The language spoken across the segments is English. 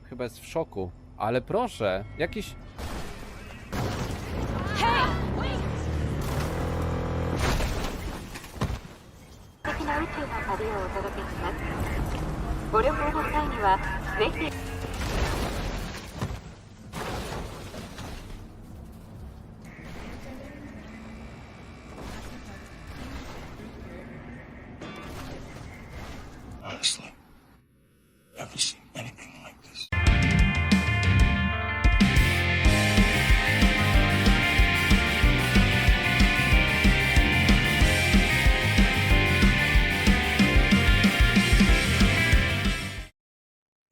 Chyba jest w szoku. Ale proszę, jakiś... Hey! 的な宇宙の旅をお届けします。ご旅行の際にはぜひ。Honestly, never seen anything like this.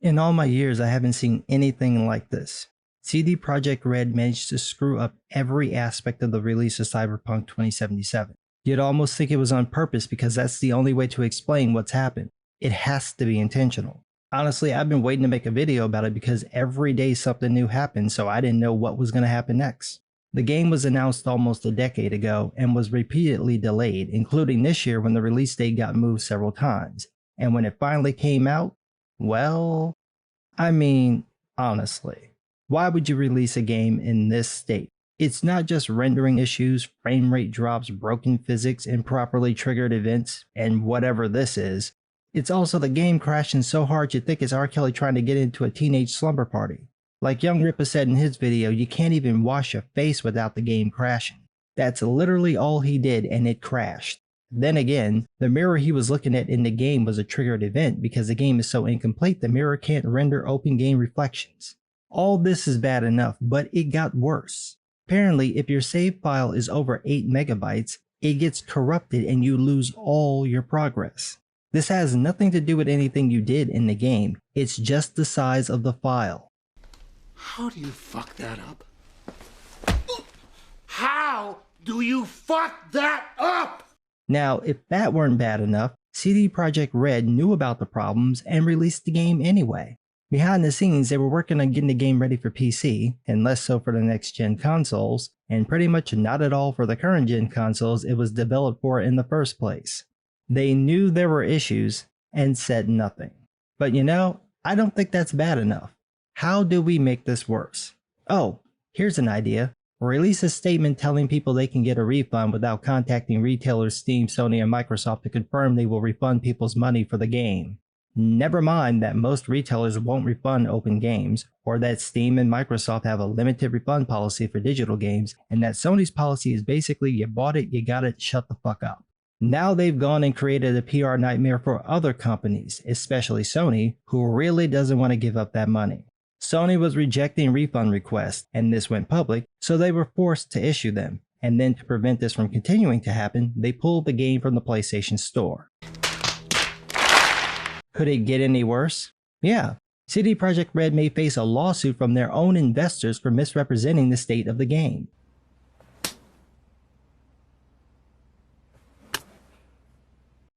In all my years, I haven't seen anything like this. CD Projekt Red managed to screw up every aspect of the release of Cyberpunk 2077. You'd almost think it was on purpose because that's the only way to explain what's happened. It has to be intentional. Honestly, I've been waiting to make a video about it because every day something new happened, so I didn't know what was going to happen next. The game was announced almost a decade ago and was repeatedly delayed, including this year when the release date got moved several times. And when it finally came out, well, I mean, honestly, why would you release a game in this state? It's not just rendering issues, frame rate drops, broken physics, improperly triggered events, and whatever this is. It's also the game crashing so hard you think it's R. Kelly trying to get into a teenage slumber party. Like Young Rippa said in his video, you can't even wash your face without the game crashing. That's literally all he did, and it crashed. Then again, the mirror he was looking at in the game was a triggered event because the game is so incomplete the mirror can't render open game reflections. All this is bad enough, but it got worse. Apparently, if your save file is over 8 megabytes, it gets corrupted and you lose all your progress. This has nothing to do with anything you did in the game, it's just the size of the file. How do you fuck that up? How do you fuck that up? Now, if that weren't bad enough, CD Projekt Red knew about the problems and released the game anyway. Behind the scenes, they were working on getting the game ready for PC, and less so for the next-gen consoles, and pretty much not at all for the current-gen consoles it was developed for in the first place. They knew there were issues and said nothing. But you know, I don't think that's bad enough. How do we make this worse? Oh, here's an idea. Release a statement telling people they can get a refund without contacting retailers Steam, Sony, and Microsoft to confirm they will refund people's money for the game. Never mind that most retailers won't refund open games, or that Steam and Microsoft have a limited refund policy for digital games, and that Sony's policy is basically you bought it, you got it, shut the fuck up. Now they've gone and created a PR nightmare for other companies, especially Sony, who really doesn't want to give up that money. Sony was rejecting refund requests, and this went public, so they were forced to issue them. And then to prevent this from continuing to happen, they pulled the game from the PlayStation Store. Could it get any worse? Yeah. CD Projekt Red may face a lawsuit from their own investors for misrepresenting the state of the game.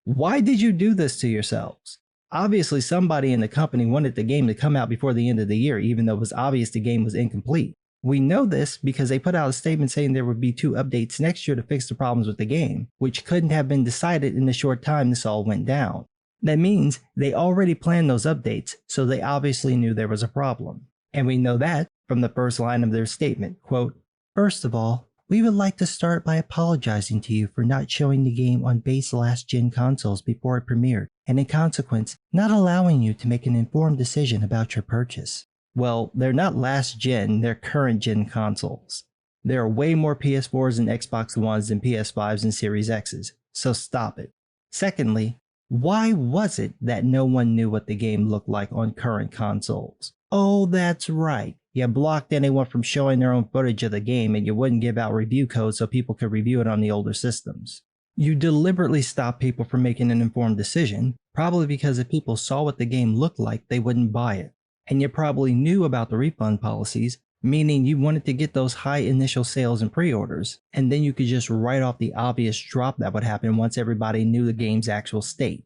Why did you do this to yourselves? Obviously somebody in the company wanted the game to come out before the end of the year, even though it was obvious the game was incomplete. We know this because they put out a statement saying there would be 2 updates next year to fix the problems with the game, which couldn't have been decided in the short time this all went down. That means they already planned those updates, so they obviously knew there was a problem. And we know that from the first line of their statement, quote, "First of all, we would like to start by apologizing to you for not showing the game on base last-gen consoles before it premiered, and in consequence, not allowing you to make an informed decision about your purchase." Well, they're not last-gen, they're current-gen consoles. There are way more PS4s and Xbox Ones than PS5s and Series X's, so stop it. Secondly, why was it that no one knew what the game looked like on current consoles? Oh, that's right. You blocked anyone from showing their own footage of the game, and you wouldn't give out review codes so people could review it on the older systems. You deliberately stopped people from making an informed decision, probably because if people saw what the game looked like, they wouldn't buy it. And you probably knew about the refund policies, meaning you wanted to get those high initial sales and pre-orders, and then you could just write off the obvious drop that would happen once everybody knew the game's actual state.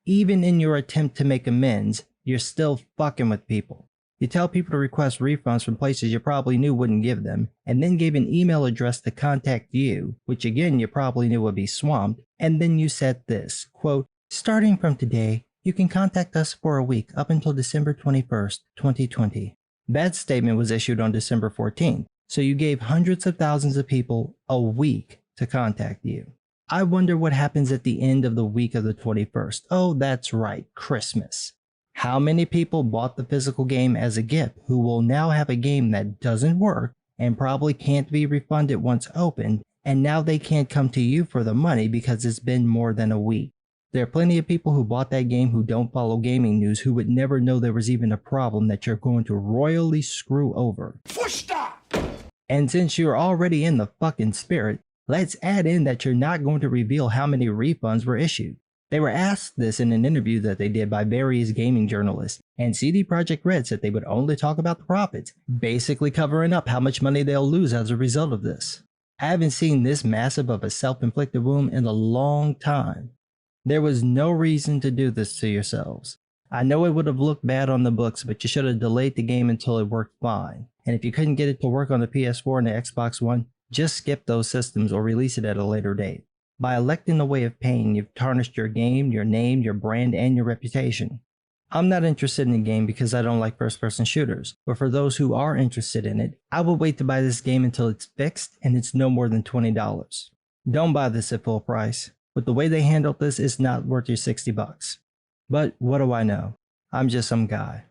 Even in your attempt to make amends, you're still fucking with people. You tell people to request refunds from places you probably knew wouldn't give them, and then gave an email address to contact you, which again you probably knew would be swamped, and then you said this, quote, "Starting from today, you can contact us for a week up until December 21st, 2020. That statement was issued on December 14th, so you gave hundreds of thousands of people a week to contact you. I wonder what happens at the end of the week of the 21st. Oh, that's right, Christmas. How many people bought the physical game as a gift who will now have a game that doesn't work and probably can't be refunded once opened, and now they can't come to you for the money because it's been more than a week? There are plenty of people who bought that game who don't follow gaming news who would never know there was even a problem that you're going to royally screw over. And since you're already in the fucking spirit, let's add in that you're not going to reveal how many refunds were issued. They were asked this in an interview that they did by various gaming journalists, and CD Projekt Red said they would only talk about the profits, basically covering up how much money they'll lose as a result of this. I haven't seen this massive of a self-inflicted wound in a long time. There was no reason to do this to yourselves. I know it would have looked bad on the books, but you should have delayed the game until it worked fine. And if you couldn't get it to work on the PS4 and the Xbox One, just skip those systems or release it at a later date. By electing the way of pain, you've tarnished your game, your name, your brand, and your reputation. I'm not interested in the game because I don't like first-person shooters, but for those who are interested in it, I would wait to buy this game until it's fixed and it's no more than $20. Don't buy this at full price. With the way they handled this, it's not worth your $60. But what do I know? I'm just some guy.